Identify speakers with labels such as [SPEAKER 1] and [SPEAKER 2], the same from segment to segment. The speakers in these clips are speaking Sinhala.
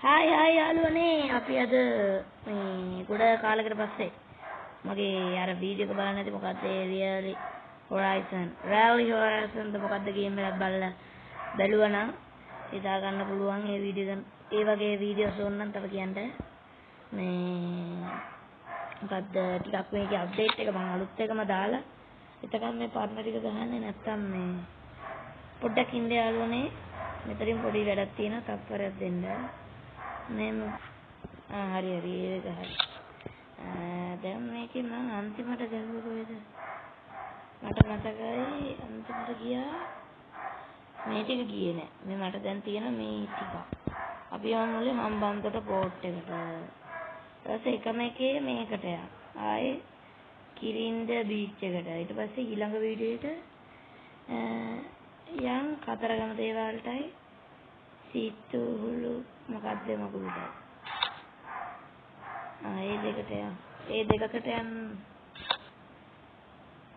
[SPEAKER 1] Hai යාළුවනේ අපි අද මේ ගොඩ කාලයකට පස්සේ මගේ අර වීඩියෝ එක බලන්න ඇති මොකද්ද ඒ Rally Horizon ද මොකද්ද ගේම් එකක් බලලා බැලුවා නම් හිතා ගන්න පුළුවන් ඒ වීඩියෝ ඒ වගේ වීඩියෝස් ඕනනම් තව කියන්න මේ මොකද්ද ටිකක් මේකේ අප්ඩේට් එක මම අලුත් එකම දාලා එතකන් මේ පරණ ටික ගහන්නේ නැත්තම් මේ පොඩ්ඩක් ඉන්න යාළුවනේ මෙතනින් පොඩි වැඩක් තියෙනවා තත්පරයක් දෙන්න නේම හරි ඒක හරි දැන් මේකේ මම අන්තිමට ගැහුවේ කොහෙද මට මතකයි අන්තිමට ගියා මේ ටික ගියේ නෑ මේ මට දැන් තියෙන මේ ටික අපි යමු මුලේ හම්බන්තොට පෝට් එකට ඊපස්සේ එකම එකේ මේකට ආයේ කිරින්ද බීච් එකට ඊට පස්සේ ඊළඟ වීඩියෝ එක යම් කතරගම දේවාලටයි සීතුහුළු මොකද්ද මගුලටයි ඒ දෙකට ඒ දෙකකට යන්න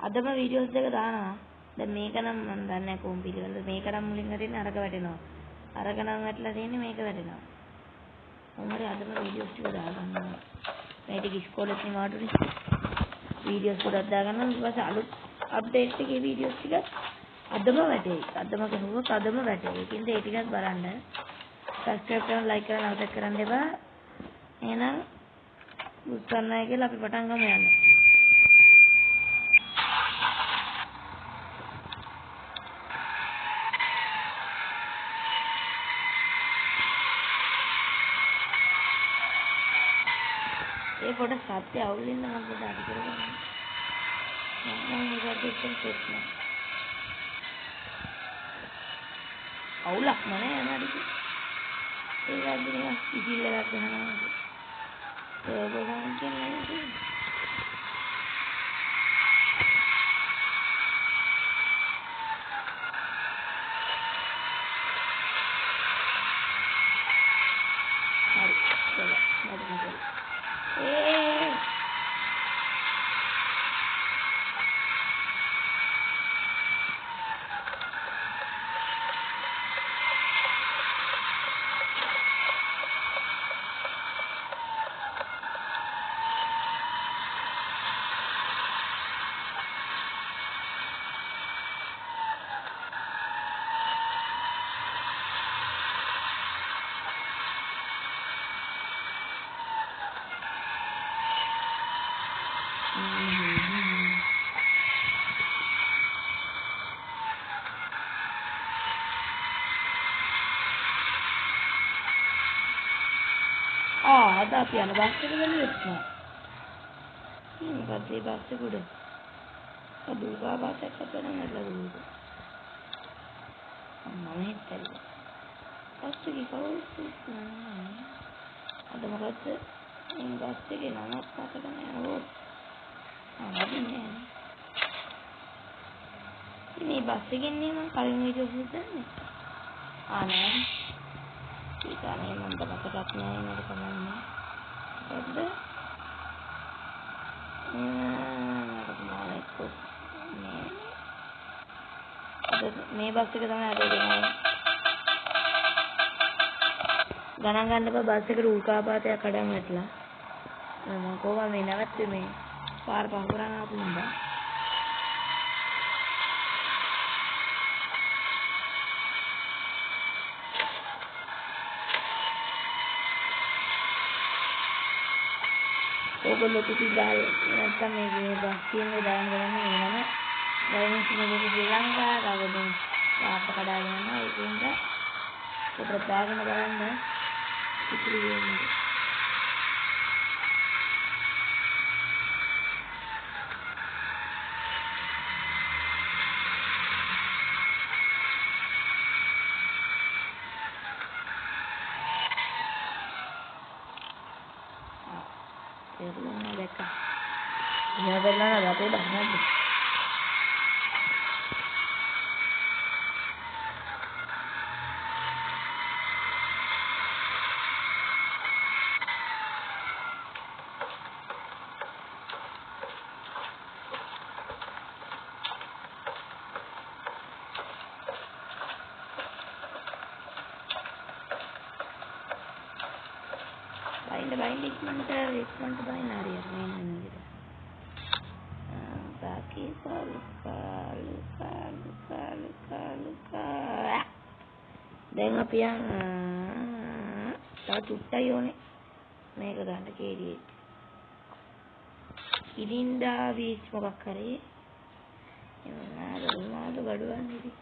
[SPEAKER 1] අදම වීඩියෝස් දෙක දානවා දැන් මේක නම් මම දන්නේ නැහැ කොහොම පිළිවෙලද මේක නම් මුලින් හරින්නේ අරක වැටෙනවා අරක නම් වැටලා තියෙන්නේ මේක වැටෙනවා මොමරි අදම වීඩියෝස් ටික දාගන්නවා මේ ටික ඉස්කෝලේ නිවාඩුනේ වීඩියෝස් ගොඩක් දාගන්නවා ඊට පස්සේ අලුත් අප්ඩේට් එකේ වීඩියෝස් ටික අදම වැටේ අදම ගහුවොත් අදම වැටේ ඒකින්ද ඒ ටිකත් බලන්න සබ්ස්ක්‍රයිබ් කරන්න ලයික් කරන්න අවශ්‍ය කරන්න එපා එහෙනම් උත්සන්නයි කියලා අපි පටන් ගමු යන්න ඒ පොඩ සත්‍ය අවුල් වෙන මම පොඩ අඩු කරගන්න මම මේකට ඉතින් සෙට් නෑ අවුලක් නෑ නේද ඒක අදිනවා ඉතිල් එකක් ගන්නවා ඒක ගන්න කියන්නේ අද අපි යන බස් එක ගන්න ඉස්සනවා. මොකද මේ බස් එක උඩ. දුර්ගා බස් එකක් අපේනම් නැట్లా දුක. මම හිතන්නේ. බස් එකේ කවුරුත් නෑ. අද මොකද මේ බස් එකේ නමක් මතක නෑ. ආවදින්නේ. මේ බස් එකෙන් නේ මම කලින් වීඩියෝ හුදන්නේ. නෑ. ඒකනේ මම මතකත් නෑ නේද කමන්නේ. හරිද? මේ බස් එක තමයි අද ගෙනාවේ. ගණන් ගන්න බෑ බස් එකට උල්කාපාතයක් කඩන් වැටලා. මම කොහොම මේ නැවැත්තුවේ මේ පාර පහ කරන් ආපු හින්දා. ඔයගොල්ලෝ කිසි ගාල් නැත්තම් මේ බස් කියන්නේ දාන්න ගන්නේ නේද? දැන් ඉන්නේ ශ්‍රී ලංකාව කවදද? වාප කඩාගෙන යනවා ඒකින්ද පොඩ්ඩක් දාගෙන බලන්න ඉතිරි වෙන්නේ. ඒක දැක්ක. ඉතින් බලන්න අපේ බහනද Bind ඉක්මනට බයින්න හරියට මේ විදිහට. Baki luka. දැන් අපි යන් තව චුට්ටයි ඕනේ මේක ගන්න කේඩියේ. ඉදින්දා බීච් මොකක් කරේ? මොනවාද බඩුවන්නේ ඉතින්.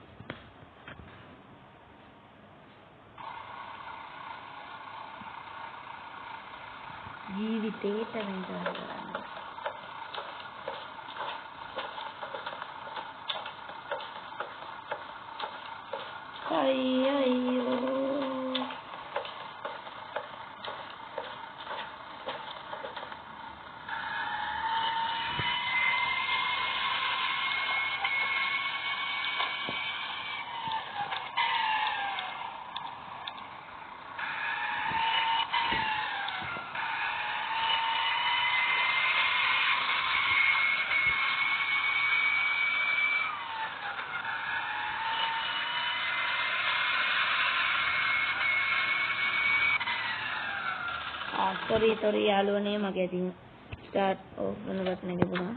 [SPEAKER 1] ජීවිතේට වෙන්න කරන්නේ. අයියෝ sorry යාළුවනේ මගේ අතින් ස්ටාර්ට් ඕෆ් වෙන බටන් එක තිබුණා.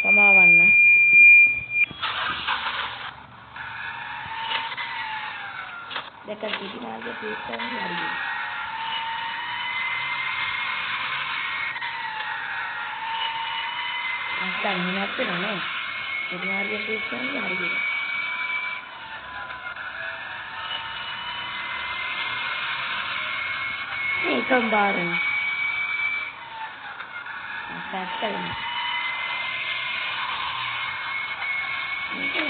[SPEAKER 1] සමාවන්න. දැක්කද පිටි මාර්ගයේ ක්ලික් කරන්න හරියි. නැත්නම් වෙනත් නෑ. පිටි මාර්ගයේ ක්ලික් කරන්න හරියි. Kembaran. Betul. Ini.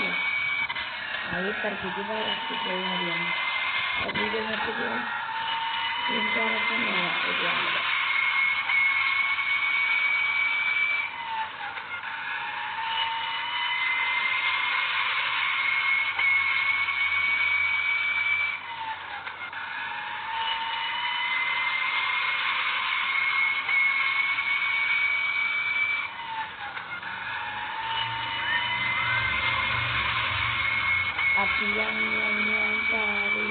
[SPEAKER 1] Ayo pergi di bawah kita harian. Abi dia mati dia. Ini cara punya dia. Api yang cari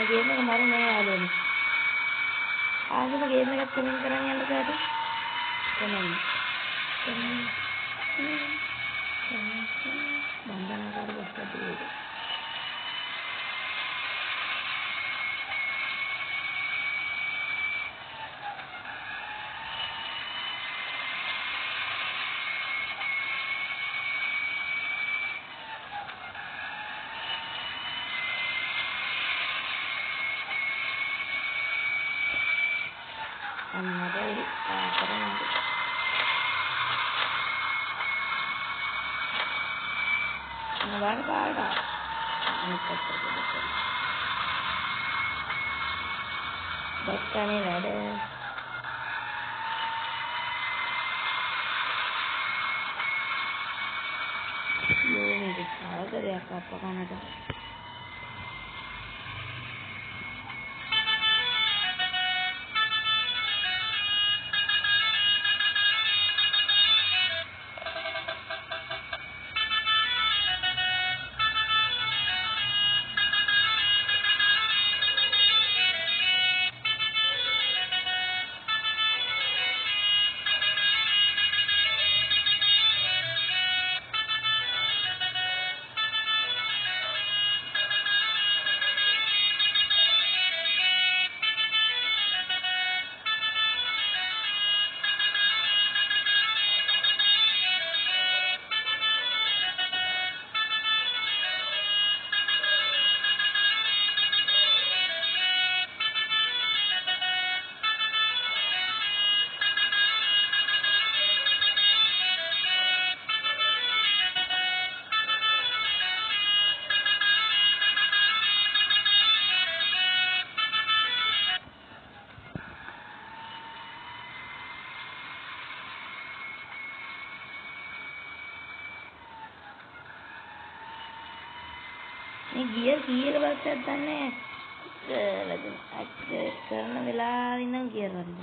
[SPEAKER 1] game kemarin nggak ada nih. Aku mau game nya komen kerang yang ada tuh. Komen. Bandan aku harus dulu. Ada ini karena ada betul ini ada ini disalah dari apa kan ada මේ ගියර් කීයක බස්සක් දන්නේ කරන වෙලාවෙ ඉඳන් ගියර් වදින.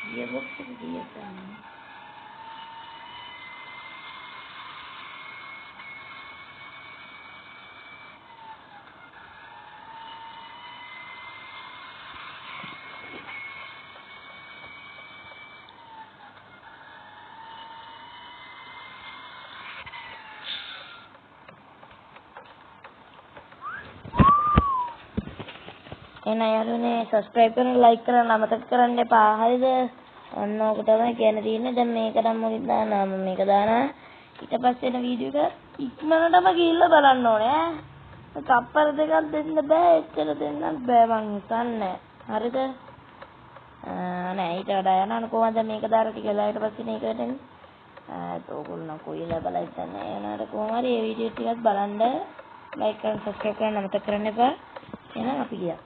[SPEAKER 1] ගියර් බොක්ස් එක කීයක් ගන්න. එන යාළුවනේ subscribe කරන්න like කරන්න අමතක කරන්න එපා. හරිද? ඔන්න ඕක තමයි කියන්න තියෙන්නේ. දැන් මේක නම් මොකද දානවා මම මේක දානවා. ඊට පස්සේ එන වීඩියෝ එක ඉක්මනටම ගිහිල්ලා බලන්න ඕනේ ඈ. කප්පර දෙකක් දෙන්න බෑ. එච්චර දෙන්නත් බෑ මං හිතන්නේ. හරිද? නෑ ඊට වඩා යනවා කොහොමද මේක දාලා ටික වෙලා ඊට පස්සේ මේකට එන්නේ. ඕගොල්ලෝ කොයිලා බලයි ඉන්නේ. එනවාට කොහොම හරි මේ වීඩියෝ ටිකත් බලන්න like කරන්න subscribe කරන්න අමතක කරන්න එපා. එහෙනම් අපි ගියා.